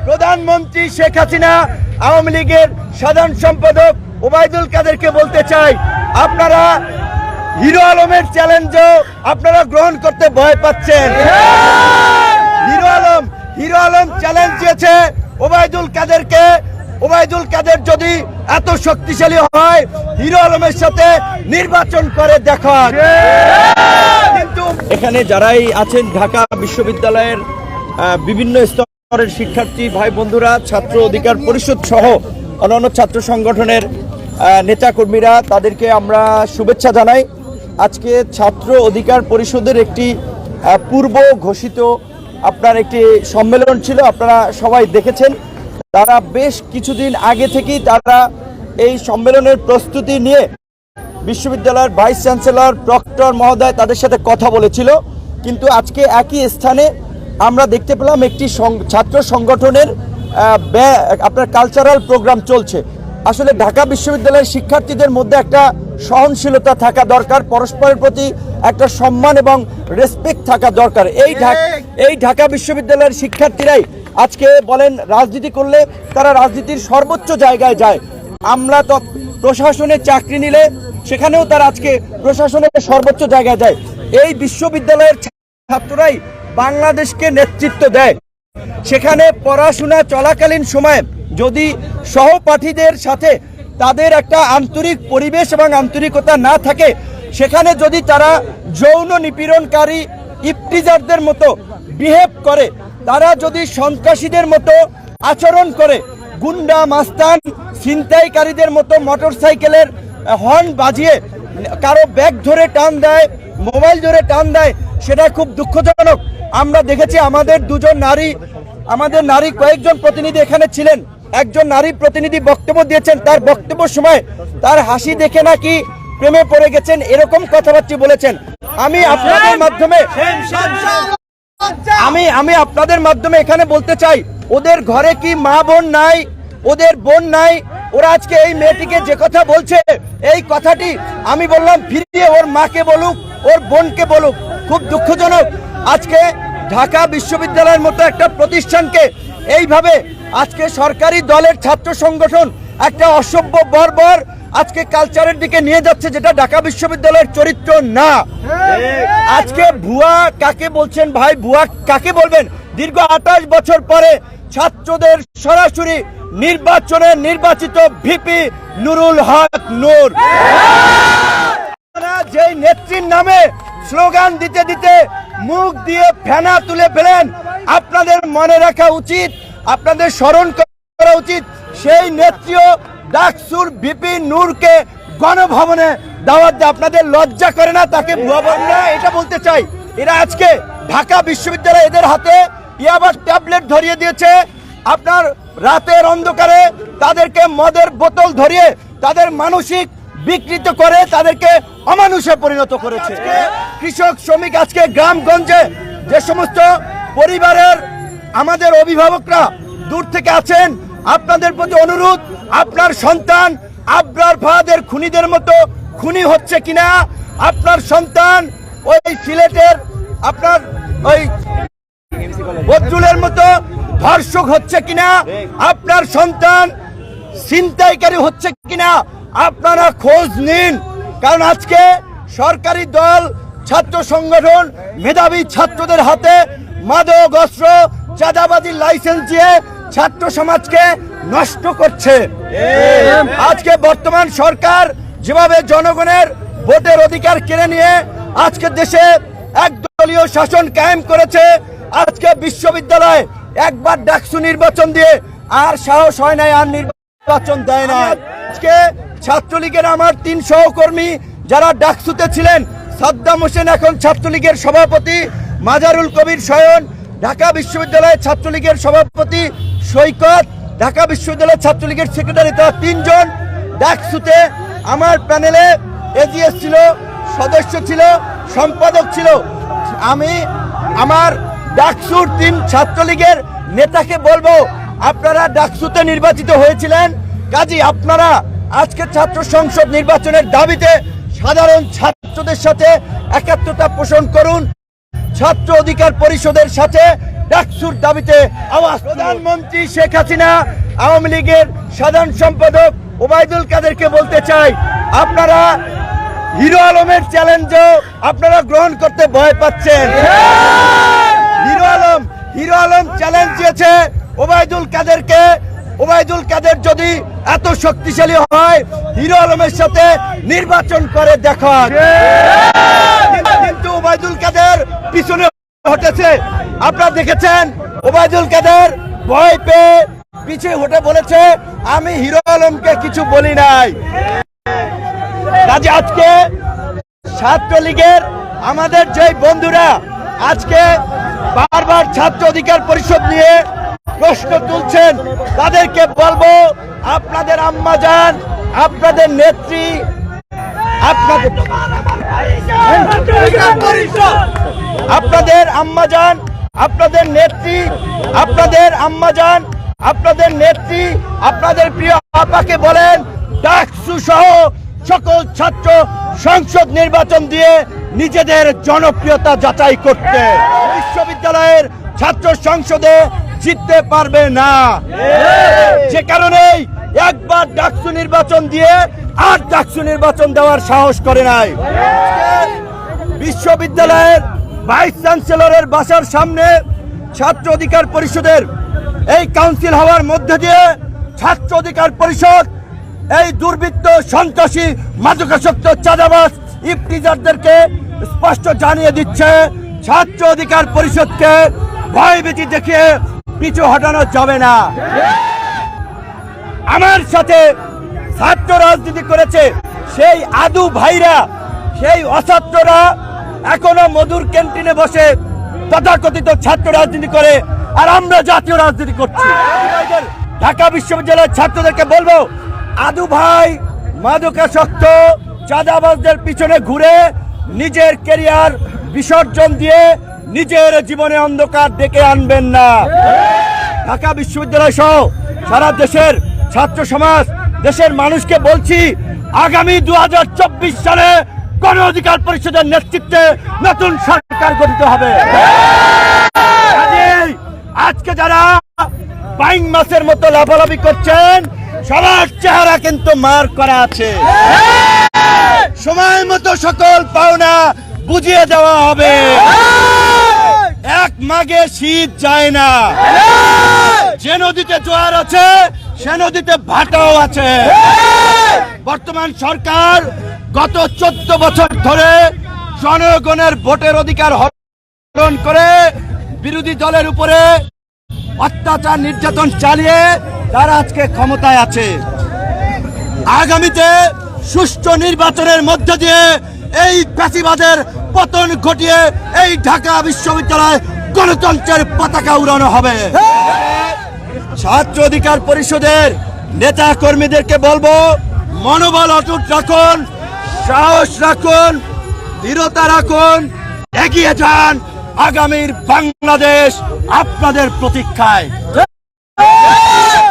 প্রধানমন্ত্রী শেখ হাসিনা আওয়ামী লীগের সাধারণ সম্পাদক ওবায়দুল কাদেরকে বলতে চাই, আপনারা হিরো আলমের চ্যালেঞ্জও আপনারা গ্রহণ করতে ভয় পাচ্ছেন। হিরো আলম চ্যালেঞ্জ দিয়েছে ওবায়দুল কাদেরকে। ওবায়দুল কাদের যদি এত শক্তিশালী হয়, হিরো আলমের সাথে নির্বাচন করে দেখান। কিন্তু এখানে যারাই আছেন ঢাকা বিশ্ববিদ্যালয়ের বিভিন্ন স্তরের শিক্ষার্থী ভাই বন্ধুরা, ছাত্র অধিকার পরিষদ সহ অন্যান্য ছাত্র সংগঠনের নেতাকর্মীরা, তাদেরকে আমরা শুভেচ্ছা জানাই। আজকে ছাত্র অধিকার পরিষদের একটি পূর্ব ঘোষিত আপনার একটি সম্মেলন ছিল, আপনারা সবাই দেখেছেন। তারা বেশ কিছুদিন আগে থেকেই তারা এই সম্মেলনের প্রস্তুতি নিয়ে বিশ্ববিদ্যালয়ের ভাইস চ্যান্সেলর প্রক্টর মহোদয় তাদের সাথে কথা বলেছিল। কিন্তু আজকে একই স্থানে আমরা দেখতে পেলাম একটি ছাত্র সংগঠনের আপনার কালচারাল প্রোগ্রাম চলছে। আসলে ঢাকা বিশ্ববিদ্যালয়ের শিক্ষার্থীদের মধ্যে একটা সহনশীলতা থাকা দরকার, পরস্পরের প্রতি একটা সম্মান এবং রেসপেক্ট থাকা দরকার। এই ঢাকা বিশ্ববিদ্যালয়ের শিক্ষার্থীরাই আজকে বলেন রাজনীতি করলে তারা রাজনীতির সর্বোচ্চ জায়গায় যায়। আমরা তো প্রশাসনে চাকরি নিলে সেখানেও তারা আজকে প্রশাসনের সর্বোচ্চ জায়গায় যায়। এই বিশ্ববিদ্যালয়ের ছাত্ররাই বাংলাদেশকে নেতৃত্ব দেয়। সেখানে পড়াশোনা চলাকালীন সময়ে যদি সহপাঠীদের সাথে তাদের একটা আন্তরিক পরিবেশ এবং আন্তরিকতা না থাকে, সেখানে যদি তারা যৌন নিপীড়নকারী ইফতিজারদের মতো বিহেভ করে, তারা যদি সন্ত্রাসীদের মতো আচরণ করে, গুন্ডা মাস্তান ছিনতাইকারীদের মতো মোটরসাইকেলের হর্ন বাজিয়ে কারো ব্যাগ ধরে টান দেয়, মোবাইল ধরে টান দেয়, সেটা খুব দুঃখজনক। আমরা দেখেছি আমাদের নারী কয়েকজন প্রতিনিধি এখানে ছিলেন। একজন নারী প্রতিনিধি বক্তব্য দিয়েছেন, তার বক্তব্যের সময় তার হাসি দেখে নাকি প্রেমে পড়ে গেছেন, এরকম কথাবার্তা বলেছেন। আমি আপনাদের মাধ্যমে এখানে বলতে চাই, ওদের ঘরে কি মা বোন নাই, ওদের বোন নাই? ওরা আজকে এই মেয়েটিকে যে কথা বলছে, এই কথাটি আমি বললাম ফিরিয়ে ওর মাকে বলুক, ওর বোনকে বলুক। খুব দুঃখজনক আজকে ঢাকা বিশ্ববিদ্যালয়ের মতো একটা প্রতিষ্ঠানকে এইভাবে আজকে সরকারি দলের ছাত্র সংগঠন একটা অসভ্য বর্বর আজকে কালচারের দিকে নিয়ে যাচ্ছে, যেটা ঢাকা বিশ্ববিদ্যালয়ের চরিত্র না। আজকে ভুয়া কাকে বলছেন ভাই, ভুয়া কাকে বলবেন? দীর্ঘ 28 বছর পরে ছাত্রদের সরাসরি নির্বাচনে নির্বাচিত ভিপি নুরুল হক নূর, যে নেত্রীর নামে স্লোগান দিতে দিতে মুখ দিয়ে ফেনা তুলে ফেলেন, আপনাদের মনে রাখা উচিত, আপনাদের স্মরণ করা উচিত, সেই নেত্রীও ডাকসুর ভিপি নূরকে গণভবনে দাওয়াত দেয়। আপনাদের লজ্জা করে না? তাকে ভুয়া বলেন না, এটা বলতে চাই। এরা আজকে ঢাকা বিশ্ববিদ্যালয় এদের হাতে ইয়াবার ট্যাবলেট ধরিয়ে দিয়েছে। আপনার রাতের অন্ধকারে তাদেরকে মদের বোতল ধরিয়ে তাদের মানসিক বিকৃত করে, তাদেরকে অমানুষে পরিণত করেছে। কৃষক শ্রমিক আজকে গ্রামগঞ্জে যে সমস্ত পরিবারের আমাদের অভিভাবকরা দূর থেকে আছেন, আপনাদের প্রতি অনুরোধ, আপনার সন্তান আবরার ফাহাদের খুনিদের মতো খুনি হচ্ছে কিনা, আপনার সন্তান ওই সিলেটের আপনার ওই বদরুলের মতো ধর্ষক হচ্ছে কিনা, আপনার সন্তান ছিনতাইকারী হচ্ছে কিনা, আপনারা খোঁজ নিন। কারণ আজকে সরকারি দল, ছাত্র সংগঠন, মেধাবী ছাত্রদের হাতে মাদক অস্ত্র, চাঁদাবাজির লাইসেন্স দিয়ে ছাত্র সমাজকে নষ্ট করছে। আজকে বর্তমান সরকার যেভাবে জনগণের ভোটের অধিকার কেড়ে নিয়ে আজকে দেশে একদলীয় শাসন কায়েম করেছে, আজকে বিশ্ববিদ্যালয় একবার ডাকসু নির্বাচন দিয়ে আর সাহস হয় নাই, আর নির্বাচন দেয় না। আজকে ছাত্রলীগের আমার 3 সহকর্মী যারা ডাকসুতে ছিলেন, সাদ্দাম হোসেন এখন ছাত্রলীগের সভাপতি, মাজারুল কবির শয়ন ঢাকা বিশ্ববিদ্যালয়ের ছাত্রলীগের সভাপতি, সৈকত ঢাকা বিশ্ববিদ্যালয়ের ছাত্রলীগের সেক্রেটারি, তারা 3 জন ডাকসুতে আমার প্যানেলে এজিএস ছিল, সদস্য ছিল, সম্পাদক ছিল। আমি আমার ডাকসুর 3 ছাত্রলীগের নেতাকে বলবো, আপনারা ডাকসুতে নির্বাচিত হয়েছিলেন, কাজী আপনারা আজকে ছাত্র সংসদ নির্বাচনের দাবিতে সাধারণ ছাত্রদের সাথে একাত্মতা পোষণ করুন, ছাত্র অধিকার পরিষদের সাথে ডাকসুর দাবিতে আওয়াজ। প্রধানমন্ত্রী শেখ হাসিনা, আওয়ামী লীগের সাধারণ সম্পাদক ওবায়দুল কাদেরকে বলতে চাই, আপনারা হিরো আলমের চ্যালেঞ্জও আপনারা গ্রহণ করতে ভয় পাচ্ছেন। হিরো আলম চ্যালেঞ্জ দিয়েছে ওবায়দুল কাদেরকে। ওবায়দুল কাদের যদি এত শক্তিশালী হয়, হিরো আলমের সাথে নির্বাচন করে দেখান। কিন্তু ওবায়দুল কাদের পিছনে হটেছে। আপনারা দেখেছেন ওবায়দুল কাদের ভয় পেয়ে পিছিয়ে হটে বলেছে, আমি হিরো আলমকে কিছু বলি নাই। কাজে আজকে ছাত্রলীগের আমাদের যে বন্ধুরা আজকে বারবার ছাত্র অধিকার পরিষদ নিয়ে প্রশ্ন তুলছেন, তাদেরকে বলবো, আপনাদের আম্মাজান, আপনাদের নেত্রী, আপনাদের আম্মাজান, আপনাদের নেত্রী, আপনাদের আম্মাজান, আপনাদের নেত্রী, আপনাদের প্রিয় আপাকে বলেন ডাকসু সহ সকল ছাত্র সংসদ নির্বাচন দিয়ে নিজেদের জনপ্রিয়তা যাচাই করতে। বিশ্ববিদ্যালয়ের ছাত্র সংসদে জিততে পারবে না, যে কারণেই একবার ডাকসু নির্বাচন দিয়ে আর ডাকসু নির্বাচন দেওয়ার সাহস করে নাই। বিশ্ববিদ্যালয়ের ভাইস চ্যান্সেলরের বাসার সামনে ছাত্র অধিকার পরিষদের এই কাউন্সিল হওয়ার মধ্যে দিয়ে ছাত্র অধিকার পরিষদ এই দুর্বৃত্ত, সন্ত্রাসী, মাদকাসক্ত, চাঁদাবাজ, ইফতিজারদেরকে স্পষ্ট জানিয়ে দিচ্ছে, ছাত্র অধিকার পরিষদকে ভয়ভীতি দেখিয়ে পিছু হটানো যাবে না। আমার সাথে ছাত্র রাজনীতি করেছে সেই আদু ভাইরা, সেই অছাত্ররা এখনো মধুর ক্যান্টিনে বসে তথাকথিত ছাত্র রাজনীতি করে, আর আমরা জাতীয় রাজনীতি করছি। ঢাকা বিশ্ববিদ্যালয়ের ছাত্রদেরকে বলবো, আদু ভাই মাদকাসক্ত চাঁদাবাজদের পিছনে ঘুরে নিজের ক্যারিয়ার বিসর্জন দিয়ে নিজের জীবনে অন্ধকার ডেকে আনবেন না। ঢাকা বিশ্ববিদ্যালয় সহ সারা দেশের ছাত্র সমাজ, দেশের মানুষকে বলছি, আগামী 2024 সালে গণ অধিকার পরিষদের নেতৃত্বে নতুন সরকার গঠিত হবে। আজকে যারা বাইং মাছের মতো লাফালাফি করছেন, সবার চেহারা কিন্তু মার করা আছে। সময় মতো সকল পাওনা বুঝিয়ে দেওয়া হবে। এক মাঘে শীত যায় না, যে নদীতে জোয়ার আছে সে নদীতে ভাটাও আছে। বর্তমান সরকার গত 14 বছর ধরে জনগণের ভোটের অধিকার হরণ করে বিরোধী দলের উপরে অত্যাচার, নির্যাতন চালিয়ে তারা আজকে ক্ষমতায় আছে। আগামীতে সুষ্ঠু নির্বাচনের মধ্য দিয়ে এই ফ্যাসিবাদের পতন ঘটিয়ে এই ঢাকা বিশ্ববিদ্যালয়ে গণতন্ত্রের পতাকা উড়ানো হবে। ছাত্র অধিকার পরিষদের নেতা কর্মীদেরকে বলবো, মনোবল অটুট রাখুন, সাহস রাখুন, দৃঢ়তা রাখুন, এগিয়ে যান। আগামীর বাংলাদেশ আপনাদের প্রতীক্ষায়।